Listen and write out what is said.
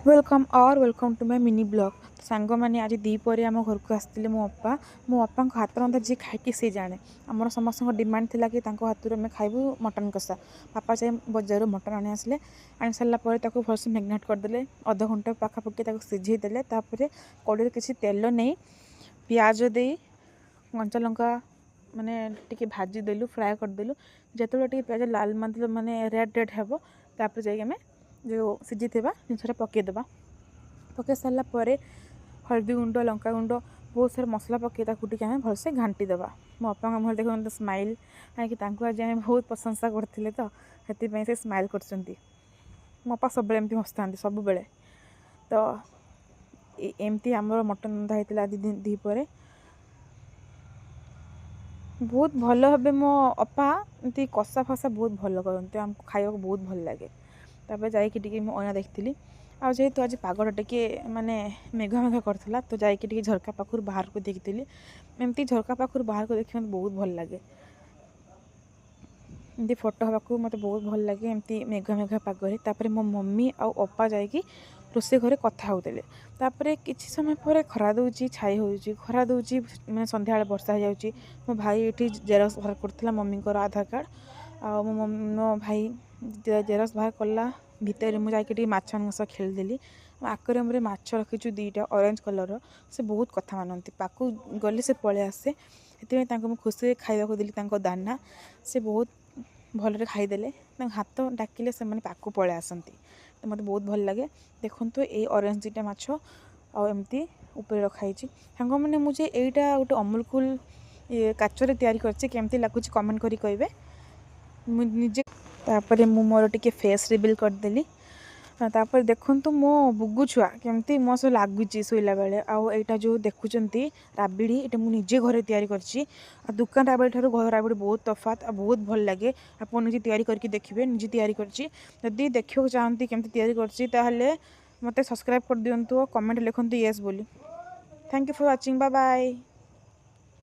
Welcome to my mini blog. Song मैंने आज दीपर आम घर को आसते मो अप्पा हाथ रंधा जी खाई सी जाने आमर समस्त डिमांड थिला कि हाथ में खाइबू मटन कषा। पापा जाए बजार मटन आनी आसले आनी सारापर भलसे मैग्नेट करदे अध घंटे पाखापाखि सिझेदेले कड़े किसी तेल नहीं पियाज दे कंचा लंका माने टिके भाजीदेलु फ्राए करदेलु जो पियाज लाल मतलब माने रेड हेबो तापर जाइए आम जो सिझी जिनसा पकईदेवा पकई सारापर हल्दी गुंड लंका गुंड बहुत सारा मसला पकई टिके आम भलसे घाटीदेवा। मो बापा मुहर देख मतलब स्माइल कहीं आज आम बहुत प्रशंसा करते तो से स्माइल कर मो बापा सब एमती हसता सब बेले तो एमती आमर मटन रंधा होता आज दीपर बहुत भल भाव मो अपा एमती कषा फसा बहुत भल करते आमको खाया बहुत भल लगे। तापर जाकि अना देखी आ जेहेतु आज पागटा टिके माने मेघा मेघा करथिला तो जाकि झरका पाखर बाहर को देखी एमती झरका पाखर बाहर को देखिए मत बहुत भल लगे एमती फोटो हवा मत बहुत भल लगे एमती मेघा मेघा पागरे। तापर मो मम्मी आउ अपा जाकि रोसे घरे कथा होते तापर किसी समय पर खरा दूची छाई हो खरा दूची मैंने संध्या वर्षा हो जाऊँगी। मो भाई ये जेरक्स बाहर करता मम्मी आधार कार्ड आ मो भाई जेरक्स बाहर कला भितर मुझे माछ सह खेलीदेली आक्वेरियम रे माछ रखीचु दीटा ऑरेंज कलर से बहुत कथा मानती पाकू गले से पलि आसे से खुशी खाइबा देली दाना से बहुत भलरे खाईदेले हाथ डाकिले से पाकू पलि आसती तो मत बहुत भल लगे। देखो ये ऑरेंज दीटा माछ आमती ऊपर रखाई सांग मैंने मुझे यहीटा गोटे अमूल कूल काचरे तैयारी करमती लगुच कमेंट करी कहे मुझे तापर मु मोर टिके फेस रिविल करदेली तापर देखु मो बुगु छुआ केमती मो सब लगुच शोला बेले आईटा जो देखुंत राबिड़ी ये मुझे निजे घरे तैयारी करछि दुकान राबिड़ी ठार घर राबिड़ी बहुत तफात बहुत भल लगे आप निजे तैयारी करके देखिए निजे तैयारी करछि जदि देखियो चाहती केमती तैयारी करछि ताहले मते सब्सक्राइब कर दियंतु कमेंट लिखंतु यस बोली। Thank you for watching bye bye.